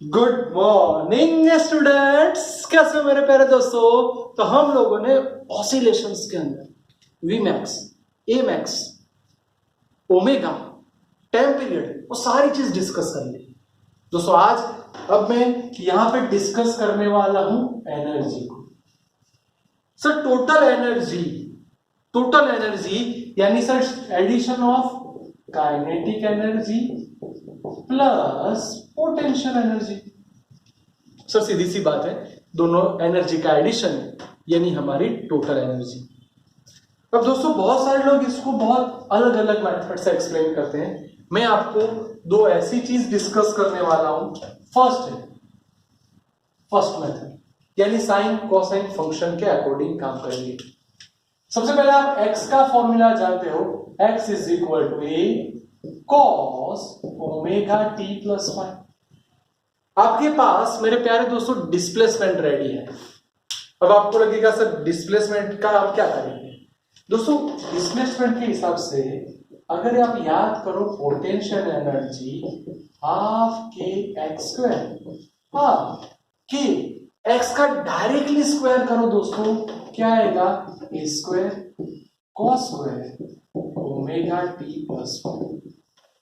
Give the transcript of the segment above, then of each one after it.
Good morning students, कैसे हो मेरे प्यारे दोस्तों। तो हम लोगों ने ऑसिलेशंस के अंदर V max, A max, omega, time period, वो सारी चीज डिस्कस कर ली दोस्तों। आज अब मैं यहां पे डिस्कस करने वाला हूं एनर्जी को। सर टोटल एनर्जी यानी sir addition of kinetic energy plus potential energy. Sir सीधी सी बात है, दोनों एनर्जी का एडिशन यानी हमारी टोटल एनर्जी। अब दोस्तों बहुत सारे लोग इसको बहुत अलग अलग मेथड से एक्सप्लेन करते हैं। मैं आपको दो ऐसी चीज डिस्कस करने वाला हूं। फर्स्ट मेथड यानी साइन कोसाइन फंक्शन के अकॉर्डिंग काम करेंगे। सबसे पहले आप x का फॉर्मूला जानते हो, x is equal to A cos omega T plus five. आपके पास मेरे प्यारे दोस्तों डिस्प्लेसमेंट रेडी है। अब आपको लगेगा सर डिस्प्लेसमेंट का आप क्या करेंगे। दोस्तों डिस्प्लेसमेंट के हिसाब से अगर आप याद करो पोटेंशियल एनर्जी हाफ के एक्स स्क्वायर, हाफ के एक्स का डायरेक्टली स्क्वायर करो दोस्तों, क्या आएगा A square cos square omega T plus five.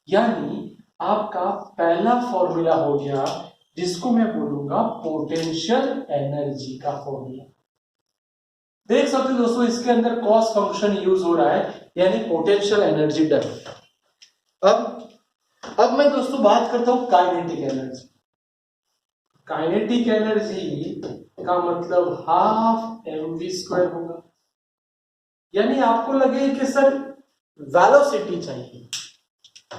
यानी आपका पहला फॉर्मूला हो गया जिसको मैं बोलूंगा पोटेंशियल एनर्जी का फॉर्मूला। देख सकते हो दोस्तों इसके अंदर कॉस फंक्शन यूज हो रहा है यानी पोटेंशियल एनर्जी डन। अब मैं दोस्तों बात करता हूं काइनेटिक एनर्जी। काइनेटिक एनर्जी का मतलब हाफ mv स्क्वायर होगा। यानी आपको लगे कि सर वेलोसिटी चाहिए।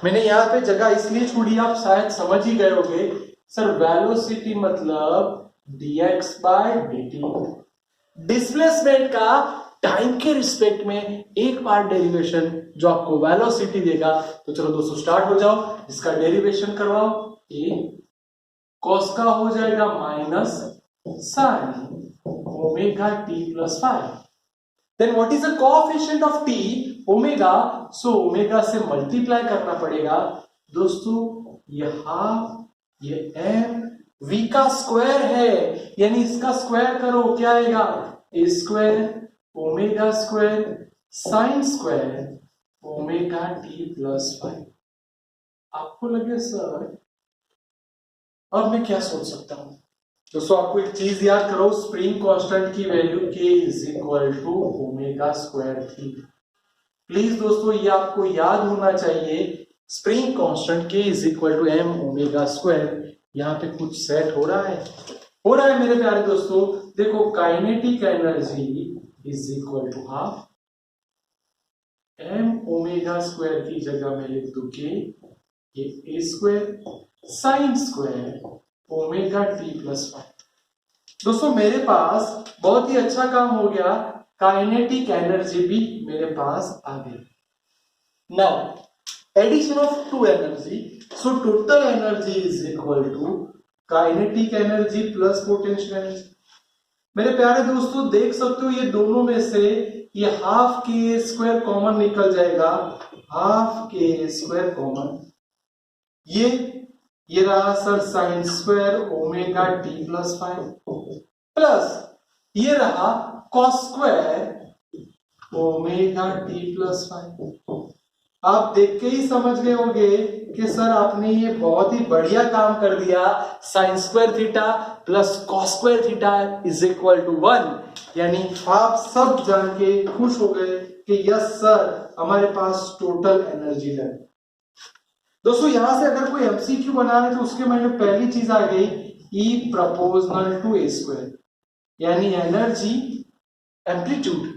मैंने यहां पे जगह इसलिए छोड़ी, आप शायद समझ ही गए होंगे सर वेलोसिटी मतलब dx बाय dt। डिस्प्लेसमेंट का टाइम के रिस्पेक्ट में एक बार डेरिवेशन जो आपको वेलोसिटी देगा। तो चलो दोस्तों स्टार्ट हो जाओ, इसका डेरिवेशन करवाओ। ए कॉस का हो जाएगा minus sine omega T plus five. Then what is the coefficient of T omega, so omega से मल्टीप्लाई करना पड़ेगा दोस्तों। ये एम वी का स्क्वायर है यानी इसका स्क्वायर करो, क्या आएगा A square omega square sine square omega T plus five. आपको लगे सर अब मैं क्या सोच सकता हूं। दोस्तों आपको एक चीज याद करो, स्प्रिंग कांस्टेंट की value k is equal to omega square theta. Please दोस्तों ये आपको याद होना चाहिए, spring constant k is equal to m omega square. यहाँ पे कुछ सेट हो रहा है मेरे प्यारे दोस्तों। देखो kinetic energy is equal to half m omega square की जगह में लिख दूं k, ये a square sine square omega T plus five. दोस्तों मेरे पास बहुत ही अच्छा काम हो गया, काइनेटिक एनर्जी भी मेरे पास आ गई। Now addition of two energy, so total energy is equal to kinetic energy plus potential energy. मेरे प्यारे दोस्तों देख सकते हो ये दोनों में से ये हाफ के स्क्वायर कॉमन निकल जाएगा, हाफ के स्क्वायर कॉमन, ये रहा sir sign square omega T plus five plus ये रहा cos square omega T plus five. आप देख के ही समझ गए होंगे कि सर आपने ये बहुत ही बढ़िया काम कर दिया। Sine square theta plus cos square theta is equal to 1। यानी आप सब जान के खुश हो गए कि यस सर हमारे पास टोटल एनर्जी है। दोस्तों यहां से अगर कोई एमसीक्यू बना रहे तो उसके मैंने पहली चीज आ गई E proportional to a square, यानी एनर्जी एम्पलीट्यूड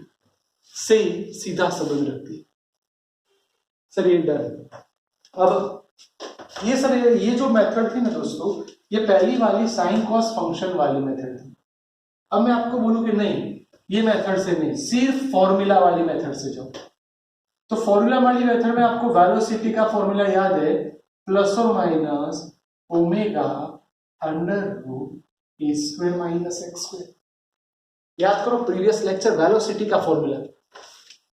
से सीधा संबंध रखती है। सर ये डन। अब ये सर ये जो मेथड थी ना दोस्तों, ये पहली वाली साइन कॉस फंक्शन वाली मेथड थी। अब मैं आपको बोलूं कि नहीं ये मेथड से नहीं, सिर्फ फॉर्मूला वाली मेथड से जाओ। तो फॉर्मूला वाली मेथड में आपको वेलोसिटी का फॉर्मूला याद है, प्लस और माइनस ओमेगा अंडर रूट ए स्क्वायर माइनस एक्स स्क्वायर। याद करो प्रीवियस लेक्चर वेलोसिटी का फॉर्मूला।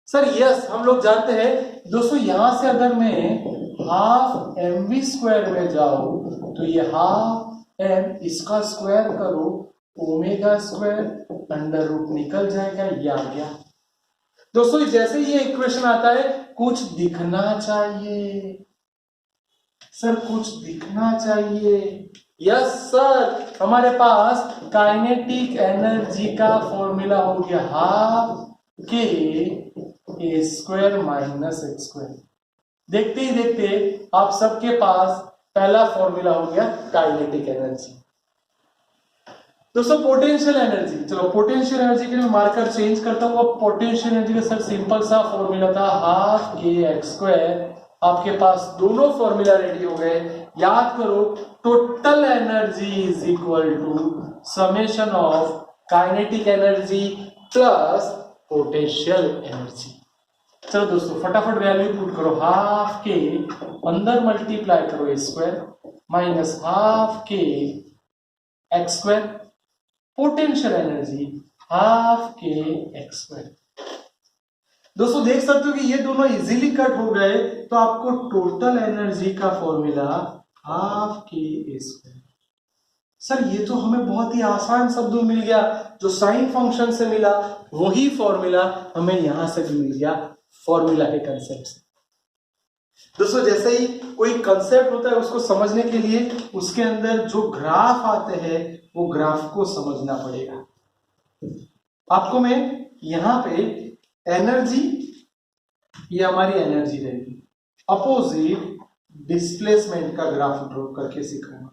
सर यस हम लोग जानते हैं दोस्तों, यहां से अगर मैं हाफ mv स्क्वायर में जाऊं तो ये हाफ एम, इसका स्क्वायर करो ओमेगा स्क्वायर, अंडर रूट निकल जाएगा, ये आ गया। दोस्तों जैसे ये इक्वेशन आता है कुछ दिखना चाहिए सर, कुछ दिखना चाहिए। यस सर, हमारे पास काइनेटिक एनर्जी का फॉर्मूला हो गया हाफ के ए स्क्वायर माइनस एक्स स्क्वायर। देखते ही देखते आप सबके पास पहला फॉर्मूला हो गया काइनेटिक एनर्जी। दोस्तों पोटेंशियल एनर्जी, चलो पोटेंशियल एनर्जी के लिए मार्कर चेंज करता हूं। अब पोटेंशियल एनर्जी का सर सिंपल सा फॉर्मूला था हाफ के एक्स स्क्वायर। आपके पास दोनों फॉर्मूला रेडी हो गए। याद करो, total energy is equal to summation of kinetic energy plus potential energy. चलो दोस्तों फटाफट वैल्यू पुट करो, हाफ के अंदर मल्टीप्लाई करो ए स्क्वायर माइनस हाफ के x square, potential energy half के एक्स स्क्वायर। दोस्तों देख सकते हो कि ये दोनों इजीली कट हो गए, तो आपको टोटल एनर्जी का फॉर्मूला हाफ के ए स्क्वायर। सर ये तो हमें बहुत ही आसान शब्दों मिल गया, जो साइन फंक्शन से मिला वही फॉर्मूला हमें यहां से भी मिल गया फॉर्मूला के कंसेप्ट से। दोस्तों जैसे ही कोई कंसेप्ट होता है उसको समझने के लिए उसके अंदर जो ग्राफ आते हैं वो ग्राफ को समझना पड़ेगा। आपको मैं यहां पे एनर्जी, ये हमारी एनर्जी रहेगी, अपोजिट डिस्प्लेसमेंट का ग्राफ ड्रॉ करके सिखाऊंगा।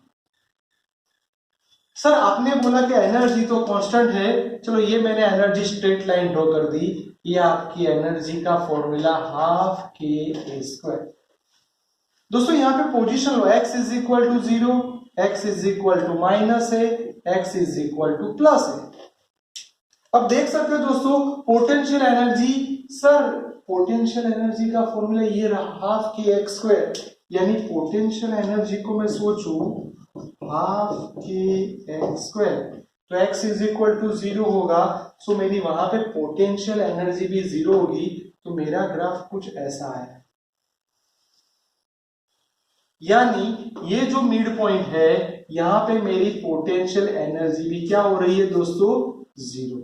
सर आपने बोला कि एनर्जी तो कांस्टेंट है, चलो ये मैंने एनर्जी स्ट्रेट लाइन ड्रॉ कर दी। ये आपकी एनर्जी का फॉर्मूला हाफ के ए स्क्वायर। दोस्तों यहाँ पे पोजीशन लो, x is equal to 0, x is equal to minus A, x is equal to plus A. अब देख सकते हो दोस्तों potential energy, sir potential energy का फॉर्मूला ये रहा हाफ के एक्स स्क्वायर, यानी पोटेंशियल एनर्जी को मैं सोचूं हाफ के एक्स स्क्वायर, तो x इज इक्वल टू 0 होगा, सो मेरी वहां पे पोटेंशियल एनर्जी भी 0 होगी, तो मेरा ग्राफ कुछ ऐसा है। यानी ये जो मिड पॉइंट है यहां पे मेरी पोटेंशियल एनर्जी भी क्या हो रही है दोस्तों, 0।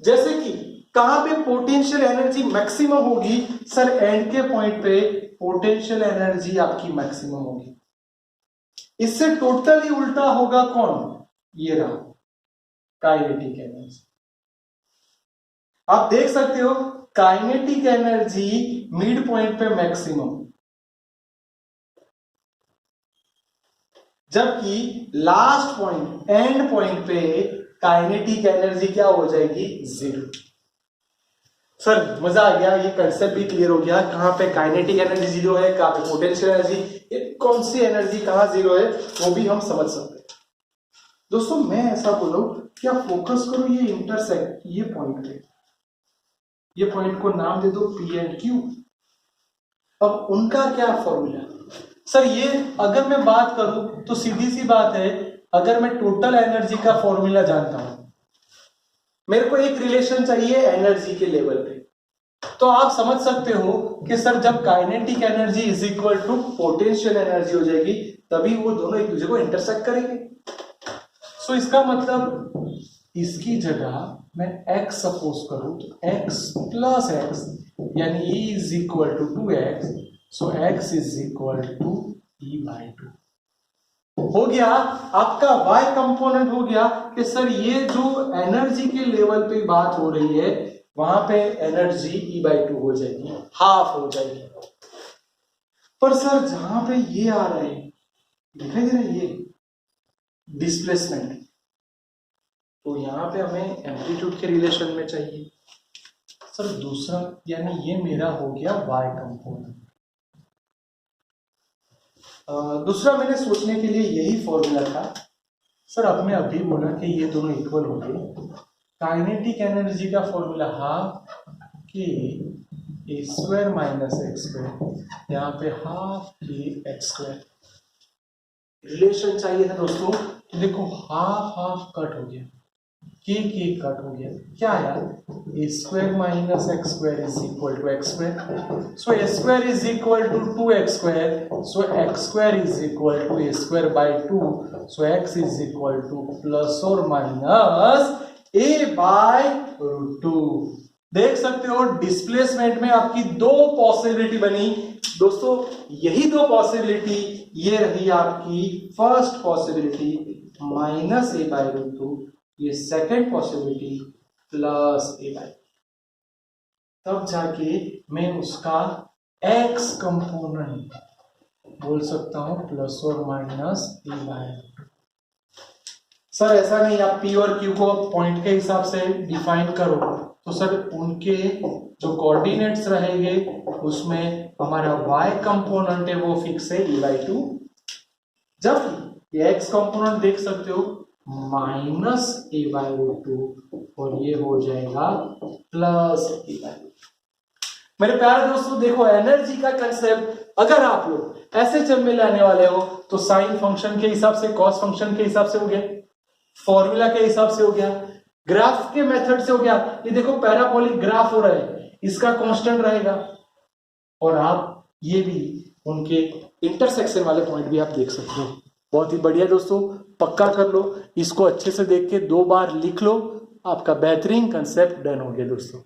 जैसे कि कहां पे पोटेंशियल एनर्जी मैक्सिमम होगी, सर एंड के पॉइंट पे पोटेंशियल एनर्जी आपकी मैक्सिमम होगी। इससे टोटली उल्टा होगा कौन, ये रहा काइनेटिक एनर्जी। आप देख सकते हो काइनेटिक एनर्जी मिड पॉइंट पे मैक्सिमम, जबकि लास्ट पॉइंट एंड पॉइंट पे काइनेटिक एनर्जी क्या हो जाएगी, 0। सर मजा आ गया, ये कंसेप्ट भी क्लियर हो गया, कहां पे काइनेटिक एनर्जी 0 है, कहां पे पोटेंशियल एनर्जी, कौन सी एनर्जी कहां 0 है वो भी हम समझ सकते हैं। दोस्तों मैं ऐसा बोलूं कि आप फोकस करो ये इंटरसेक्ट, ये पॉइंट पे, ये पॉइंट को नाम दे दो P एंड Q। अब उनका क्या फॉर्मूला, सर ये अगर मैं बात करूं तो सीधी सी बात है, अगर मैं टोटल एनर्जी का फॉर्मूला जानता हूं, मेरे को एक रिलेशन चाहिए एनर्जी के लेवल पे, तो आप समझ सकते हो कि सर जब kinetic energy is equal to potential energy हो जाएगी तभी वो दोनों एक दूसरे को इंटरसेक्ट करेंगे। सो इसका मतलब इसकी जगह मैं x सपोज करूं तो x प्लस एक्स यानी E is equal to 2x, so x is equal to E/2 हो गया। आपका y कंपोनेंट हो गया कि सर ये जो एनर्जी के लेवल पे बात हो रही है वहां पे एनर्जी E/2 हो जाएगी, हाफ हो जाएगी। पर सर जहां पे ये आ रहा है, दिखाई दे रहा है ये डिस्प्लेसमेंट, तो यहां पे हमें एम्पलीट्यूड के रिलेशन में चाहिए। सर दूसरा यानी ये मेरा हो गया y कंपोनेंट। दूसरा मैंने सोचने के लिए यही फॉर्मूला था। सर अब मैं अभी बोला कि ये दोनों इक्वल हो गए, काइनेटिक एनर्जी का फॉर्मूला हाफ के ए स्क्वायर माइनस एक्स स्क्वायर, यहाँ पे हाफ के एक्स स्क्वायर। रिलेशन चाहिए था दोस्तों, तो देखो हाफ हाफ कट हो गया, के कट हो गया, क्या यार, a square minus x square is equal to x square, so a square is equal to 2x square, so x square is equal to a square by 2, so x is equal to plus और minus A by root 2। देख सकते हो displacement में आपकी दो possibility बनी दोस्तों, यही दो पॉसिबिलिटी, ये रही आपकी first possibility minus A by root 2, ये second possibility plus A by, तब जाके मैं उसका एक्स कंपोनेंट बोल सकता हूं प्लस और माइनस ए बाय। सर ऐसा नहीं, आप पी और क्यू को पॉइंट के हिसाब से डिफाइन करो तो सर उनके जो कोऑर्डिनेट्स रहेंगे उसमें हमारा y कंपोनेंट है वो फिक्स है e बाई 2, जबकि ये x कंपोनेंट देख सकते हो माइनस ए बाई रूट 2 और ये हो जाएगा प्लस ए बाई। मेरे प्यारे दोस्तों देखो, एनर्जी का कंसेप्ट अगर आप लोग ऐसे जब में लाने वाले हो तो साइन फंक्शन के हिसाब से, कॉस फंक्शन के हिसाब से हो गया, फॉर्मूला के हिसाब से हो गया, ग्राफ के मेथड से हो गया। ये देखो पैराबोलिक ग्राफ हो रहा है, इसका कांस्टेंट रहेगा, और आप ये भी उनके इंटरसेक्शन वाले पॉइंट भी आप देख सकते हो। बहुत ही बढ़िया दोस्तों, पक्का कर लो, इसको अच्छे से देख के 2 बार लिख लो, आपका बेहतरीन कंसेप्ट डन हो गया दोस्तों।